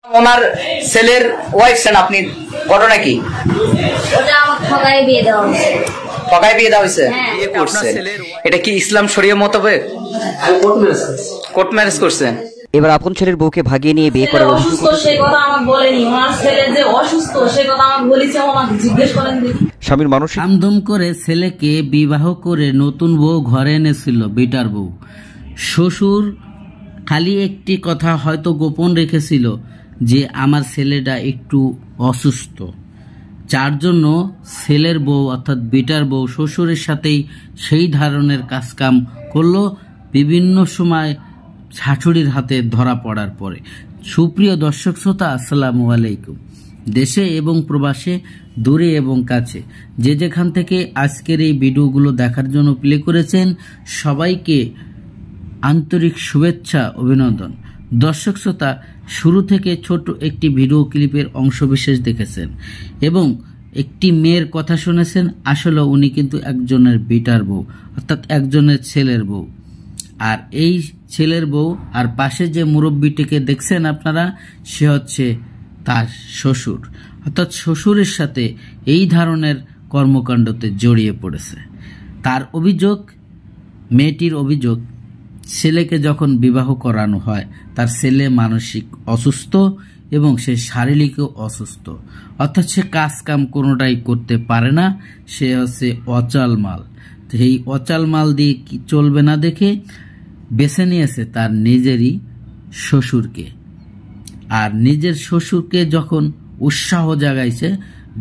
ওনার ছেলের ওয়াইফ ছেন আপনি, ঘটনা কি? ওটা আমার ঠকায় বিয়ে দেওয়া হয়েছে। ঠকায় বিয়ে দেওয়া হয়েছে? বিয়ে করছেন, এটা কি ইসলাম শরীয়ত মোতাবেক? কোর্ট ম্যারেজ করছেন। এবার আপন ছেলের বউকে ভাগিয়ে নিয়ে বিয়ে করার অসুস্থ সেই কথা আমাকে বলেনি, ওনার ছেলে যে অসুস্থ সেই কথা আমাকে বলেছে, আমাকে জিজ্ঞেস করেন দেখি। স্বামীর মানসিক আমদম করে ছেলেকে বিবাহ করে নতুন বউ ঘরে এনেছিল, বেটার বউ। শ্বশুর খালি একটি কথা হয়তো গোপন রেখেছিল যে আমার ছেলেটা একটু অসুস্থ, যার জন্য ছেলের বউ অর্থাৎ বেটার বউ শ্বশুরের সাথেই সেই ধরনের কাজকাম করলো। বিভিন্ন সময় শাশুড়ির হাতে ধরা পড়ার পরে। সুপ্রিয় দর্শক শ্রোতা, আসসালামু আলাইকুম। দেশে এবং প্রবাসে, দূরে এবং কাছে, যে যেখান থেকে আজকের এই ভিডিওগুলো দেখার জন্য প্লে করেছেন, সবাইকে আন্তরিক শুভেচ্ছা, অভিনন্দন। দর্শক শ্রোতা, শুরু থেকে ছোট একটি ভিডিও ক্লিপের অংশবিশেষ দেখেছেন এবং একটি মেয়ের কথা শুনেছেন। আসলে উনি কিন্তু একজনের বেটার বউ অর্থাৎ একজনের ছেলের বউ। আর এই ছেলের বউ আর পাশে যে মুরব্বীটিকে দেখছেন আপনারা, সে হচ্ছে তার শ্বশুর, অর্থাৎ শ্বশুরের সাথে এই ধরনের কর্মকাণ্ডতে জড়িয়ে পড়েছে। তার অভিযোগ, মেয়েটির অভিযোগ, ছেলেকে যখন বিবাহ করানো হয় তার ছেলে মানসিক অসুস্থ এবং সে শারীরিকও অসুস্থ, অর্থাৎ সে কাজ কাম কোনোটাই করতে পারে না। সে হচ্ছে অচাল মাল। এই অচাল মাল দিয়ে কি চলবে না দেখে বেছে নিয়েছে তার নিজেরই শ্বশুরকে। আর নিজের শ্বশুরকে যখন উৎসাহ জাগাইছে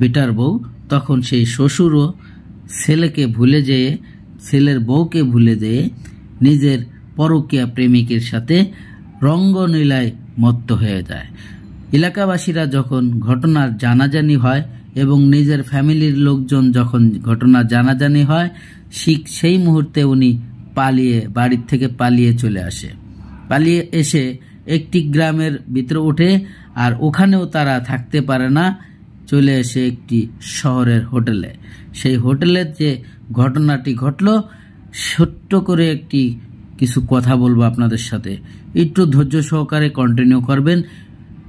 বেটার বউ, তখন সেই শ্বশুরও ছেলেকে ভুলে যেয়ে, ছেলের বউকে ভুলে যেয়ে নিজের পরকীয়া প্রেমিকের সাথে রঙ্গলীলায় মত্ত হয়ে যায়। এলাকাবাসীরা যখন ঘটনার জানাজানি হয় এবং নিজের ফ্যামিলির লোকজন যখন ঘটনা জানাজানি হয়, সেই মুহূর্তে উনি বাড়ির থেকে পালিয়ে চলে আসে। পালিয়ে এসে একটি গ্রামের ভিতরে ওঠে, আর ওখানেও তারা থাকতে পারে না, চলে এসে একটি শহরের হোটেলে। সেই হোটেলের যে ঘটনাটি ঘটলো, ছোট্ট করে কিছু কথা বলবো আপনাদের সাথে, একটু ধৈর্য সহকারে কন্টিনিউ করবেন।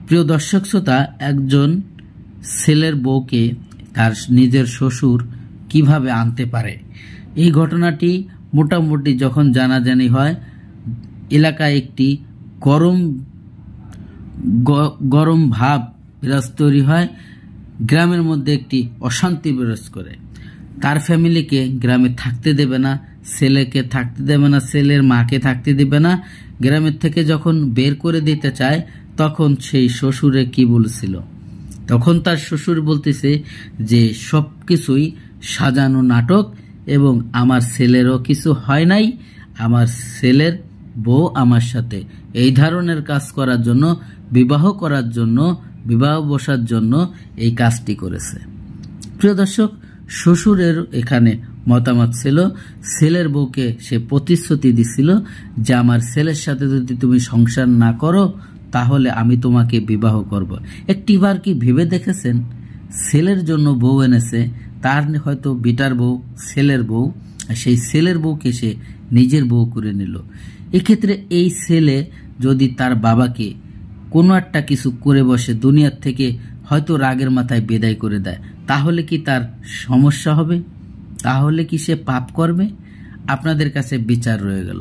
প্রিয় দর্শক শ্রোতা, একজন ছেলের বউকে তার নিজের শ্বশুর কিভাবে আনতে পারে, এই ঘটনাটি মোটামুটি যখন জানাজানি হয়, এলাকায় একটি গরম ভাব বিরাজ তৈরি হয়। গ্রামের মধ্যে একটি অশান্তি বিরাজ করে। তার ফ্যামিলিকে গ্রামে থাকতে দেবে না, ছেলেকে থাকতে দেবে না, ছেলের মাকে থাকতে দেবে না। গ্রামের থেকে যখন বের করে দিতে চায়, তখন সেই শ্বশুরে কি বলছিল, তখন তার শ্বশুর বলতেছে যে সবকিছুই সাজানো নাটক এবং আমার ছেলেরও কিছু হয় নাই, আমার ছেলের বউ আমার সাথে এই ধরনের কাজ করার জন্য, বিবাহ বসার জন্য এই কাজটি করেছে। প্রিয় দর্শক, শ্বশুরের এখানে মতামত ছিল, ছেলের বউকে সে প্রতিশ্রুতি দিছিল যে আমার ছেলের সাথে যদি তুমি সংসার না করো তাহলে আমি তোমাকে বিবাহ করব। একটিবার কি ভেবে দেখেছেন, ছেলের জন্য বউ এনেছে, তার হয়তো বেটার বউ, ছেলের বউ, সেই ছেলের বউকে সে নিজের বউ করে নিল। এক্ষেত্রে এই ছেলে যদি তার বাবাকে কোনো একটা কিছু করে বসে, দুনিয়ার থেকে হয়তো রাগের মাথায় বিদায় করে দেয়, তাহলে কি তার সমস্যা হবে? তাহলে কি সে পাপ করবে? আপনাদের কাছে বিচার রয়ে গেল,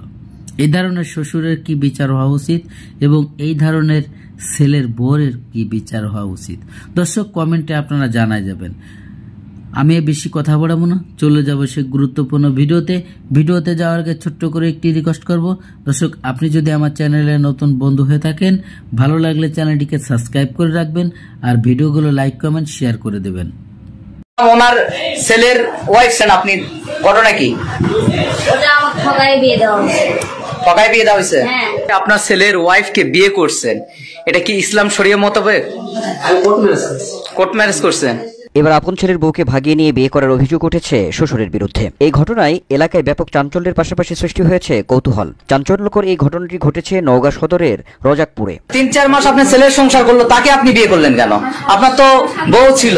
এই ধরনের শ্বশুরের কি বিচার হওয়া উচিত এবং এই ধরনের ছেলের বউয়ের কি বিচার হওয়া উচিত? দর্শক, কমেন্টে আপনারা জানাই যাবেন। আমি বেশি কথা বলবো না, চলে যাব সে গুরুত্বপূর্ণ ভিডিওতে যাওয়ার আগে ছোট্ট করে একটি রিকোয়েস্ট করব। দর্শক, আপনি যদি আমার চ্যানেলে নতুন বন্ধু হয়ে থাকেন, ভালো লাগলে চ্যানেলটিকে সাবস্ক্রাইব করে রাখবেন আর ভিডিওগুলো লাইক, কমেন্ট, শেয়ার করে দেবেন। ওনার ছেলের ওয়াইফ ছেন আপনি, ঘটনা কি? ওটা আমার ঠকায় বিয়ে দেওয়া হয়েছে। ঠকায় বিয়ে দেওয়া হয়েছে? আপনার ছেলের ওয়াইফকে বিয়ে করছেন, এটা কি ইসলাম শরীয়ত মোতাবেক? কোর্ট ম্যারেজ করছেন। এবার আপন ছেলের বউকে ভাগিয়ে নিয়ে বিয়ে করার অভিযোগ উঠেছে শ্বশুরের বিরুদ্ধে। এই ঘটনায় এলাকায় ব্যাপক চাঞ্চল্যের পাশাপাশি সৃষ্টি হয়েছে কৌতূহল। চাঞ্চল্যকর এই ঘটনাটি ঘটেছে নওগাঁ সদরের রজাকপুরে। 3-4 মাস আপনার ছেলের সংসার করলো, তাকে আপনি বিয়ে করলেন কেন? আপনার তো বউ ছিল,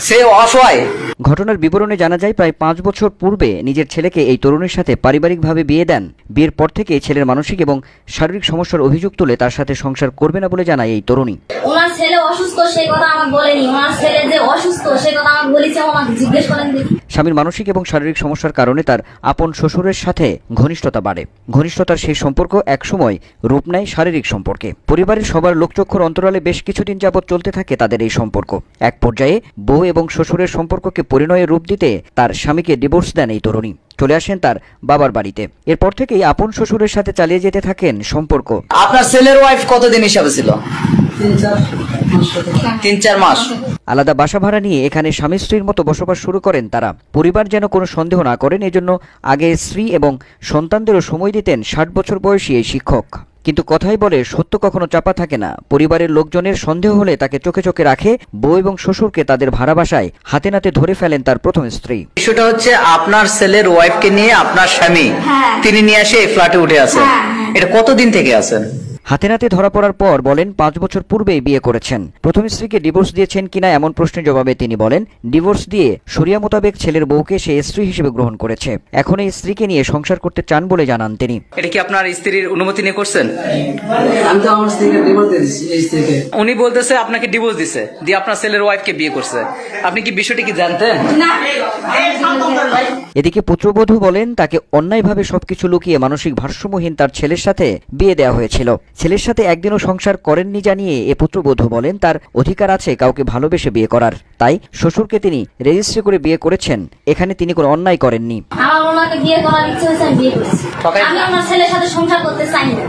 সে অসহায়। ঘটনার বিবরণে জানা যায় প্রায় 5 বছর পূর্বে নিজের ছেলেকে এই তরুণীর সাথে পারিবারিকভাবে বিয়ে দেন। বিয়ের পর থেকে ছেলের মানসিক এবং শারীরিক সমস্যার অভিযোগ তুলে তার সাথে সংসার করবে না বলে জানায় এই তরুণী। ওনার ছেলে অসুস্থ সেই কথা আমাকে বলেনি, ওনার ছেলে যে অসুস্থ সেই কথা আমাকে বলেছে, ওনাকে জিজ্ঞেস করেন দেখি। স্বামীর মানসিক এবং শারীরিক সমস্যার কারণে তার আপন শ্বশুরের সাথে ঘনিষ্ঠতা বাড়ে। ঘনিষ্ঠতার সেই সম্পর্ক একসময় রূপ নেয় শারীরিক সম্পর্কে। পরিবারের সবার লোকচক্ষুর অন্তরালে বেশ কিছুদিন যাবৎ চলতে থাকে তাদের এই সম্পর্ক। এক পর্যায়ে বউ এবং শ্বশুরের সম্পর্ককে পরিণয়ে রূপ দিতে তার স্বামীকে ডিভোর্স দেন এই তরুণী। চলে আসেন তার বাবার বাড়িতে। এরপর থেকেই আপন শ্বশুরের সাথে চালিয়ে যেতে থাকেন সম্পর্ক। আপনার ছেলের ওয়াইফ কতদিন হিসাবে ছিল? 3-4 মাস। আলাদা বাসা ভাড়া নিয়ে এখানে স্বামী স্ত্রীর মতো বসবাস শুরু করেন তারা। পরিবার যেন কোনো সন্দেহ না করেন এজন্য আগে স্ত্রী এবং সন্তানদেরও সময় দিতেন 60 বছর বয়সী এই শিক্ষক। কিন্তু কথাই বলে সত্য কখনো চাপা থাকে না। পরিবারের লোকজনের সন্দেহ হলে তাকে চোখে চোখে রাখে। বউ এবং শ্বশুরকে তাদের ভাড়া বাসায় হাতে নাতে ধরে ফেলেন তার প্রথম স্ত্রী। বিষয়টা হচ্ছে আপনার ছেলের ওয়াইফকে নিয়ে আপনার স্বামী তিনি নিয়ে এসে এই ফ্ল্যাটে উঠে আছেন। এটা কতদিন থেকে আছেন? হাতে নাতে ধরা পড়ার পর বলেন 5 বছর পূর্বেই বিয়ে করেছেন। প্রথম স্ত্রীকে ডিভোর্স দিয়েছেন কিনা এমন প্রশ্নের জবাবে তিনি বলেন ডিভোর্স দিয়ে শরিয়া মোতাবেক ছেলের বউকে সে স্ত্রী হিসেবে গ্রহণ করেছে। এখন এই স্ত্রীকে নিয়ে সংসার করতে চান বলে জানান তিনি। এটা কি আপনার স্ত্রীর অনুমতি নিয়ে করছেন? আমি তো আমার স্ত্রীকে ডিভোর্স দিয়ে দিচ্ছি। এই স্ত্রীকে উনি বলতেছে আপনাকে ডিভোর্স দিছে, দিয়ে আপনার ছেলের ওয়াইফকে বিয়ে করছে। আপনি কি বিষয়টি কি জানতেন? এদিকে পুত্রবধূ বলেন তাকে অন্যায়ভাবে সবকিছু লুকিয়ে মানসিক ভারসাম্যহীন তার ছেলের সাথে বিয়ে দেওয়া হয়েছিল। ছেলের সাথে একদিনও সংসার করেননি জানিয়ে এ পুত্রবধূ বলেন তার অধিকার আছে কাউকে ভালোবেসে বিয়ে করার। তাই শ্বশুরকে তিনি রেজিস্ট্রি করে বিয়ে করেছেন। এখানে তিনি কোনো অন্যায় করেননি। আমার ওনাকে বিয়ে করার ইচ্ছে হয়েছে, আমি বিয়ে করেছি। আমি আমার ছেলের সাথে সংসার করতে চাই না,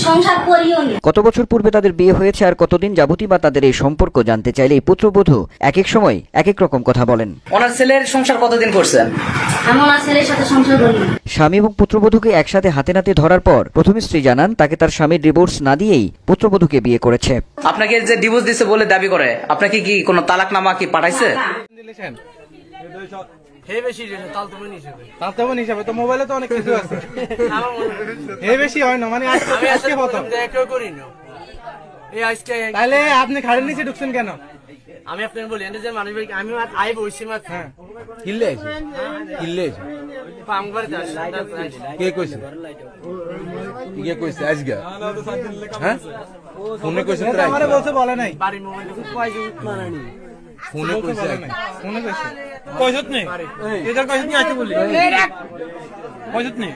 সংসার করিও নি। কত বছর পূর্বে তাদের বিয়ে হয়েছে আর কতদিন যাবতই বা তাদের এই সম্পর্ক জানতে চাইলে এই পুত্রবধূ এক এক সময় এক এক রকম কথা বলেন। ওনার ছেলের সংসার কতদিন করছেন? আমি ওনার ছেলের সাথে সংসার করি। স্বামী এবং পুত্রবধূকে একসাথে হাতে নাতে ধরার পর প্রথম স্ত্রী জানান তাকে তার স্বামীর ডিভোর্স না দিয়েই পুত্রবধূকে বিয়ে করেছে। আপনাকে যে ডিভোর্স দিছে বলে দাবি করে, আপনাকে কি কোনো তালাকনামা কি পাঠাইছে? হিসাবে তো মোবাইলে তো অনেক কিছু আছে। বেশি হয় না, মানে আজকে প্রথম তাহলে আপনি খাড়ের নিচে ঢুকছেন কেন? আমি আপনাকে বলি যে মানুষ আমি আই বসছি মাত্র। হ্যাঁ কিল্লে আছে, কিল্লে আছে। কে কইছে? কে কইছে আজকে? হ্যাঁ ফোনে কইছে তো আমারে বলতে বলে নাই। বাড়ি মোবাইল কয়জন মানানি ফোনে কইছে, ফোনে কইছে কইছত নেই। এটার কইছত নেই আইতে বলি কইছত নেই।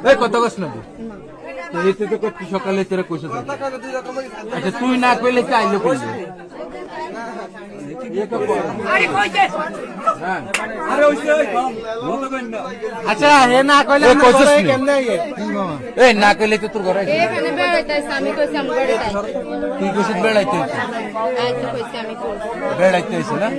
এই কত কষ্ট না তুই তো কত সকালে তোরা কইছত। আচ্ছা তুই না কইলে কি আইলো কইলে? আচ্ছা হে না কইলে কেমনে এই না কইলে তো তোর ঘরে এখানে বেড়াইতাছ আমি কইছি আমি বেড়াইতাছ তুই কইছিস বেড়াইতে আইতে কইছি আমি কইছি বেড়াইতে হইছে না।